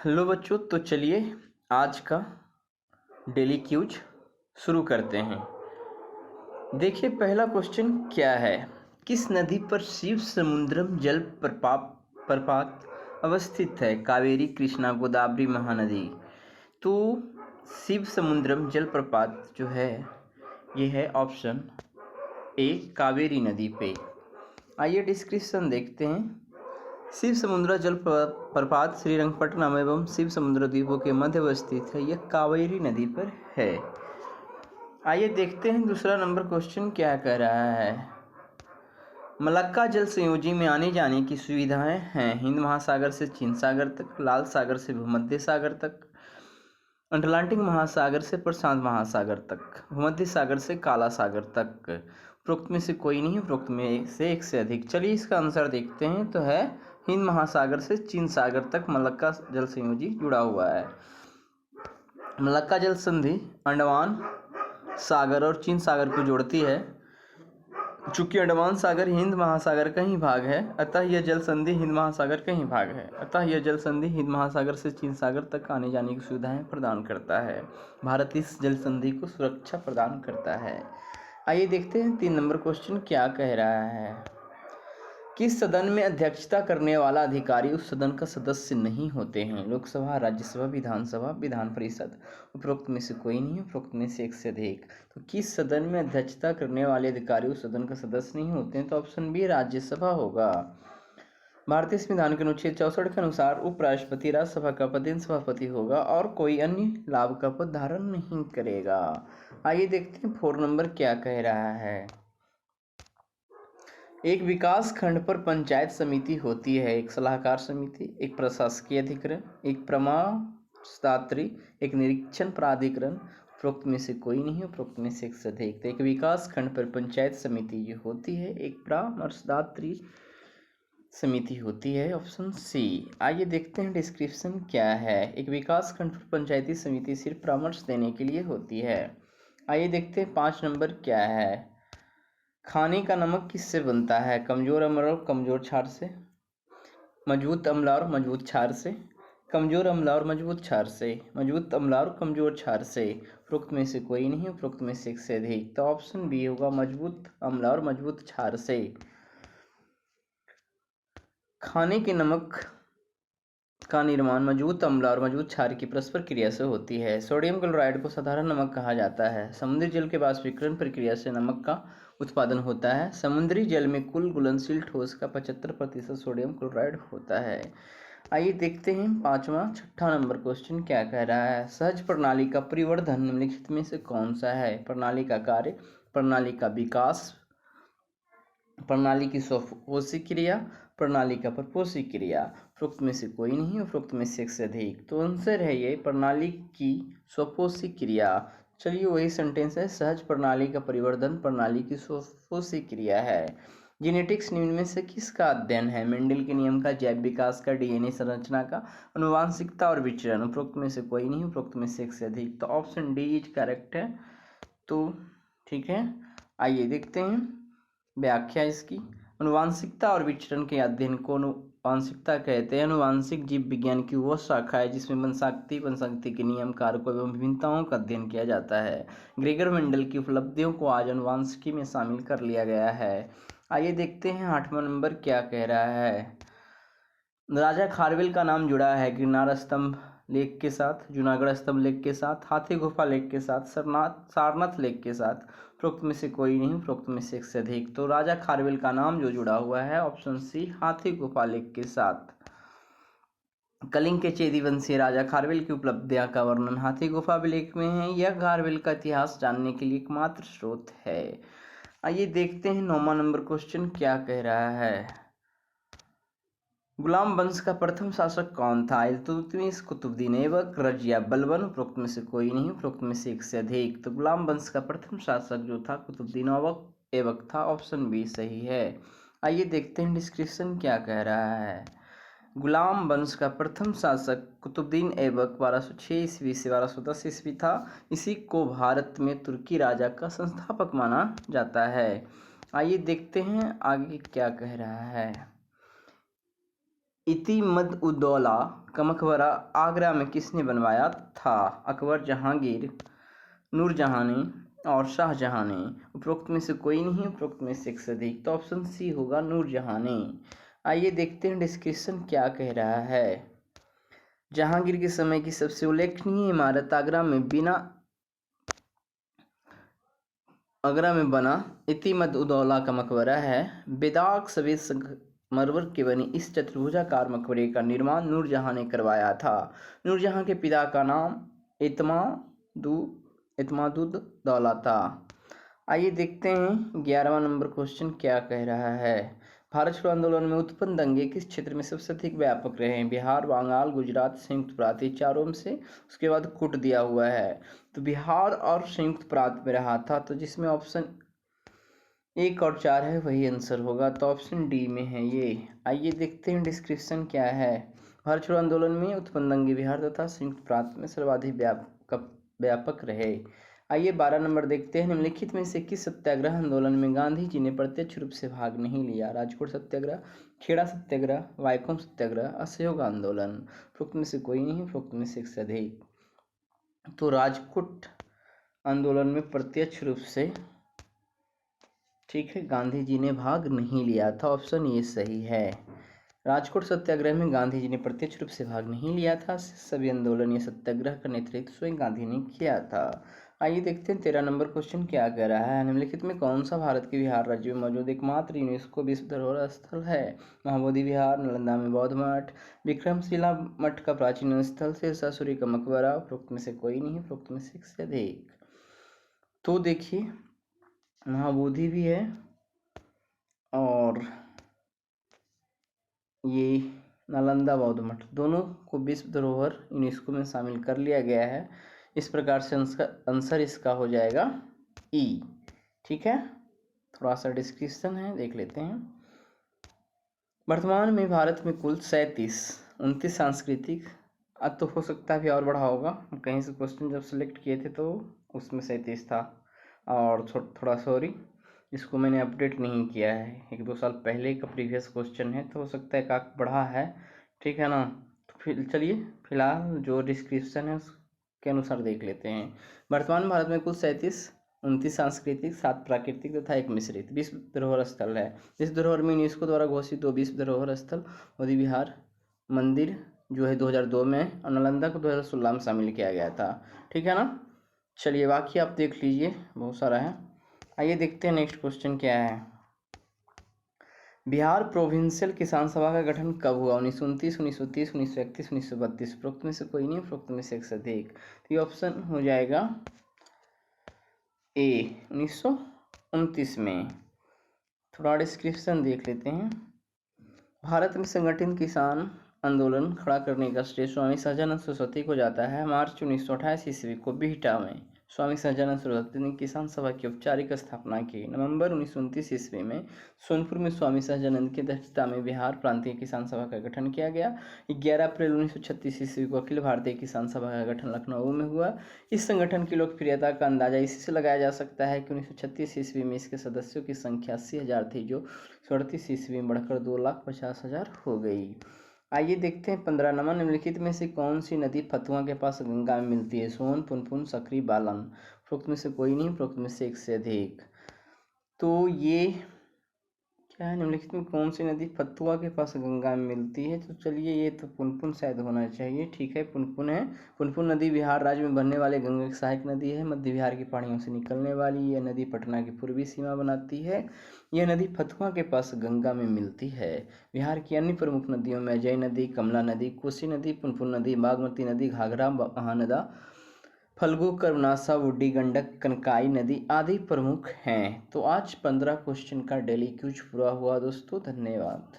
Hello बच्चों, तो चलिए आज का डेली क्यूज शुरू करते हैं। देखिए पहला क्वेश्चन क्या है। किस नदी पर शिव समुद्रम जल प्रपात अवस्थित है? कावेरी, कृष्णा, गोदावरी, महानदी। तो शिव समुद्रम जल प्रपात जो है ये है ऑप्शन ए, कावेरी नदी पे। आइए डिस्क्रिप्शन देखते हैं। शिव समुद्र जल प्रपात श्रीरंगपट्टनम एवं शिव समुद्र द्वीपों के मध्य अवस्थित है। यह कावेरी नदी पर है। आइए देखते हैं दूसरा नंबर क्वेश्चन क्या कह रहा है। मलक्का जल संयोजी में आने जाने की सुविधाएं हैं। हिंद महासागर से चीन सागर तक, लाल सागर से भूमध्य सागर तक, अटलांटिक महासागर से प्रशांत महासागर तक, भूमध्य सागर से काला सागर तक। उपरोक्त में से कोई नहीं, उपरोक्त में से एक से अधिक। चलिए इसका आंसर देखते हैं। तो है हिंद महासागर से चीन सागर तक मलक्का जल संयोजी जुड़ा हुआ है। मलक्का जल संधि अंडमान सागर और चीन सागर को जोड़ती है। चूंकि अंडमान सागर हिंद महासागर का ही भाग है, अतः यह जल संधि हिंद महासागर का ही भाग है। अतः यह जल संधि हिंद महासागर से चीन सागर तक आने जाने की सुविधाएं प्रदान करता है। भारत इस जल संधि को सुरक्षा प्रदान करता है। आइए देखते हैं 3 नंबर क्वेश्चन क्या कह रहा है। किस सदन में अध्यक्षता करने वाला अधिकारी उस सदन का सदस्य नहीं होते हैं? लोकसभा, राज्यसभा, विधानसभा, विधान परिषद। उपरोक्त में से कोई नहीं, उपरोक्त में से एक से अधिक। तो किस सदन में अध्यक्षता करने वाले अधिकारी उस सदन का सदस्य नहीं होते हैं? तो ऑप्शन बी राज्यसभा होगा। भारतीय संविधान के अनुच्छेद 64 के अनुसार उपराष्ट्रपति राज्यसभा का पदेन सभापति होगा और कोई अन्य लाभ का पद धारण नहीं करेगा। आइए देखते हैं 4 नंबर क्या कह रहा है। एक विकास खंड पर पंचायत समिति होती है। एक सलाहकार समिति, एक प्रशासकीय अधिकरण, एक परामर्शदात्री, एक निरीक्षण प्राधिकरण। उपरोक्त में से कोई नहीं, उपरोक्त में से एक से अधिक। तो एक विकास खंड पर पंचायत समिति जो होती है एक परामर्शदात्री समिति होती है, ऑप्शन सी। आइए देखते हैं डिस्क्रिप्शन क्या है। एक विकास खंड पर पंचायती समिति सिर्फ परामर्श देने के लिए होती है। आइए देखते हैं 5 नंबर क्या है। खाने का नमक किससे बनता है? कमजोर अम्ल और कमजोर क्षार से, मजबूत अम्ल और मजबूत क्षार से, कमजोर अम्ल और मजबूत क्षार से, मजबूत अम्ल और कमजोर क्षार से। उपरोक्त में से कोई नहीं, उपरोक्त में से एक से अधिक। तो ऑप्शन बी होगा मजबूत अम्ल और मजबूत क्षार से। खाने के नमक का निर्माण मजबूत अम्ल और मजबूत क्षार की परस्पर क्रिया से होती है। सोडियम क्लोराइड को साधारण नमक कहा जाता है। समुद्री जल के वाष्पीकरण प्रक्रिया से नमक का उत्पादन होता है। समुद्री जल में कुल घुलनशील ठोस का 75% सोडियम क्लोराइड होता है। आइए देखते हैं 6 नंबर क्वेश्चन क्या कह रहा है। सहज प्रणाली का परिवर्धन निम्नलिखित में से कौन सा है? प्रणाली का कार्य, प्रणाली का विकास, प्रणाली की स्वपोषी क्रिया, प्रणाली का परपोषी क्रिया। उपरोक्त में से कोई नहीं, उपरोक्त में से एक से अधिक। तो आंसर है ये प्रणाली की स्वपोषी क्रिया। चलिए वही सेंटेंस है, सहज प्रणाली का परिवर्धन प्रणाली की स्वपोषी क्रिया है। जेनेटिक्स निम्न में से किसका अध्ययन है? मेंडल के नियम का, जैव विकास का, डीएनए संरचना का, अनुवांशिकता और विचरण। उपरोक्त में से कोई नहीं, उपरोक्त में से एक से अधिक। तो ऑप्शन डी इज करेक्ट है। तो ठीक है, आइए देखते हैं व्याख्या इसकी। अनुवांशिकता और विचरण के अध्ययन को अनुवांशिकता कहते हैं। अनुवांशिक जीव विज्ञान की वह शाखा है जिसमें वंशागति के नियम, कारकों एवं विभिन्नताओं का अध्ययन किया जाता है। ग्रेगर मेंडल की उपलब्धियों को आज अनुवांशिकी में शामिल कर लिया गया है। आइए देखते हैं 8वां नंबर क्या कह रहा है। राजा खारवेल का नाम जुड़ा है गिरनार स्तंभ लेक के साथ, जूनागढ़ स्तंभ लेक के साथ, हाथी गुफा लेक के साथ, सारनाथ लेक के साथ। उपरोक्त में से कोई नहीं, उपरोक्त में से एक से अधिक। तो राजा खारवेल का नाम जो जुड़ा हुआ है ऑप्शन सी, हाथी गुफा लेक के साथ। कलिंग के चेदी वंशीय राजा खारवेल की उपलब्धियां का वर्णन हाथी गुफा लेक में है। यह खारवेल का इतिहास जानने के लिए एकमात्र स्रोत है। आइए देखते हैं 9वां नंबर क्वेश्चन क्या कह रहा है। गुलाम वंश का प्रथम शासक कौन था? इल्तुतमिश, कुतुबुद्दीन ऐबक, रजिया बलबन। उपरोक्त में से कोई नहीं, उपरोक्त में से एक से अधिक। तो गुलाम वंश का प्रथम शासक जो था कुतुबुद्दीन ऐबक था। ऑप्शन बी सही है। आइए देखते हैं डिस्क्रिप्शन क्या कह रहा है। गुलाम वंश का प्रथम शासक कुतुबुद्दीन ऐबक 1206 ईस्वी से 1210 ईस्वी था। इसी को भारत में तुर्की राजा का संस्थापक माना जाता है। आइए देखते हैं आगे क्या कह रहा है। इतिमद उद्दौला का मकबरा आगरा में किसने बनवाया था? अकबर, जहांगीर, नूरजहां ने और शाहजहां ने। उपरोक्त में से कोई नहीं, उपरोक्त में से एक से अधिक। तो ऑप्शन सी होगा नूरजहां ने। आइए देखते हैं डिस्क्रिप्शन क्या कह रहा है। जहांगीर के समय की सबसे उल्लेखनीय इमारत आगरा में बना इतिमद उद्दौला का मकबरा है। बेदाग सफेद संगमरमर के बनी इस चतुर्भुजाकार मकबरे का निर्माण नूरजहां ने करवाया था। नूरजहां के पिता का नाम इत्मादुद्दौला था। आइए देखते हैं 11वां नंबर क्वेश्चन क्या कह रहा है। भारत छोड़ो आंदोलन में उत्पन्न दंगे किस क्षेत्र में सबसे अधिक व्यापक रहे हैं? बिहार, बंगाल, गुजरात, संयुक्त प्रांत। चारों में से उसके बाद कूट दिया हुआ है। तो बिहार और संयुक्त प्रांत में रहा था, तो जिसमें ऑप्शन 1 और 4 है वही आंसर होगा। तो ऑप्शन डी में है ये। आइए देखते हैं डिस्क्रिप्शन क्या है। भारत छोड़ो आंदोलन में उत्पन्न दंगे बिहार तथा संयुक्त प्रांत में सर्वाधिक व्यापक रहे। आइए 12 नंबर देखते हैं। निम्नलिखित में से किस सत्याग्रह आंदोलन में गांधी जी ने प्रत्यक्ष रूप से भाग नहीं लिया? राजकोट सत्याग्रह, खेड़ा सत्याग्रह, वाइकोम सत्याग्रह, असहयोग आंदोलन। उपरोक्त में से कोई नहीं, उपरोक्त में से एक से अधिक। तो राजकोट आंदोलन में प्रत्यक्ष रूप से, ठीक है, गांधी जी ने भाग नहीं लिया था। ऑप्शन ये सही है। राजकोट सत्याग्रह में गांधी जी ने प्रत्यक्ष रूप से भाग नहीं लिया था। सभी आंदोलन या सत्याग्रह का नेतृत्व स्वयं गांधी ने किया था। आइए देखते हैं 13 नंबर क्वेश्चन क्या कह रहा है। निम्नलिखित में कौन सा भारत के बिहार राज्य में मौजूद एकमात्र यूनेस्को विश्व धरोहर स्थल है? महाबोधि विहार, नालंदा में बौद्ध मठ, विक्रमशिला मठ का प्राचीन स्थल, शेरशाह सूरी का मकबरा। उपरोक्त में से कोई नहीं, उपरोक्त में से एक से अधिक। तो देखिए, महाबोधि भी है और ये नालंदा बौद्ध मठ, दोनों को विश्व धरोहर यूनेस्को में शामिल कर लिया गया है। इस प्रकार से आंसर इसका हो जाएगा ई। ठीक है, थोड़ा सा डिस्क्रिप्शन है, देख लेते हैं। वर्तमान में भारत में कुल 29 सांस्कृतिक, अब तो हो सकता है भी और बढ़ा होगा, कहीं से क्वेश्चन जब सेलेक्ट किए थे तो उसमें 37 था। और थोड़ा सॉरी, इसको मैंने अपडेट नहीं किया है, 1-2 साल पहले का प्रीवियस क्वेश्चन है, तो हो सकता है काक बढ़ा है। ठीक है ना। तो फिर चलिए फिलहाल जो डिस्क्रिप्शन है उसके अनुसार देख लेते हैं। वर्तमान भारत में कुल 29 सांस्कृतिक, 7 प्राकृतिक तथा 1 मिश्रित विश्व धरोहर स्थल है। इस धरोहर में यूनेस्को द्वारा घोषित 2 विश्व धरोहर स्थल मोदी विहार मंदिर जो है 2002 में, और नालंदा को 2016 में शामिल किया गया था। ठीक है ना। चलिए बाकी आप देख लीजिए, बहुत सारा है। आइए देखते हैं नेक्स्ट क्वेश्चन क्या है। बिहार प्रोविंशियल किसान सभा का गठन कब हुआ? 1929, 1930, 1931, 1932। उपरोक्त में से कोई नहीं, उपरोक्त में से एक से अधिक। तो ये ऑप्शन हो जाएगा ए, 1929 में। थोड़ा डिस्क्रिप्शन देख लेते हैं। भारत में संगठित किसान आंदोलन खड़ा करने का श्रेय स्वामी सहजानंद सरस्वती को जाता है। मार्च 1928 ईस्वी को बिहटा में स्वामी सहजानंद सरस्वती ने किसान सभा की औपचारिक स्थापना की। नवंबर 1929 ईस्वी में सोनपुर में स्वामी सहजानंद की अध्यक्षता में बिहार प्रांतीय किसान सभा का गठन किया गया। 11 अप्रैल 1936 ईस्वी को अखिल भारतीय किसान सभा का गठन लखनऊ में हुआ। इस संगठन की लोकप्रियता का अंदाजा इसी से लगाया जा सकता है कि 1936 ईस्वी में इसके सदस्यों की संख्या 80,000 थी, जो 38 ईस्वी में बढ़कर 2,50,000 हो गई। आइए देखते हैं 15 नंबर। निम्नलिखित में से कौन सी नदी फतुआ के पास गंगा में मिलती है? सोन, पुनपुन, सकरी, बालन। उपरोक्त में से कोई नहीं, उपरोक्त में से एक से अधिक। तो ये क्या है, निम्नलिखित में कौन सी नदी फतुआ के पास गंगा में मिलती है? तो चलिए ये तो पुनपुन शायद होना चाहिए। ठीक है, पुनपुन है। पुनपुन नदी बिहार राज्य में बहने वाली गंगा की सहायक नदी है। मध्य बिहार की पहाड़ियों से निकलने वाली यह नदी पटना की पूर्वी सीमा बनाती है। यह नदी फतुआ के पास गंगा में मिलती है। बिहार की अन्य प्रमुख नदियों में अजय नदी, कमला नदी, कोसी नदी, पुनपुन नदी, बागमती नदी, घाघरा, महानदा, फल्गु, कर्मनासा, बूढ़ी गंडक, कनकाई नदी आदि प्रमुख हैं। तो आज 15 क्वेश्चन का डेली क्यूज पूरा हुआ दोस्तों। धन्यवाद।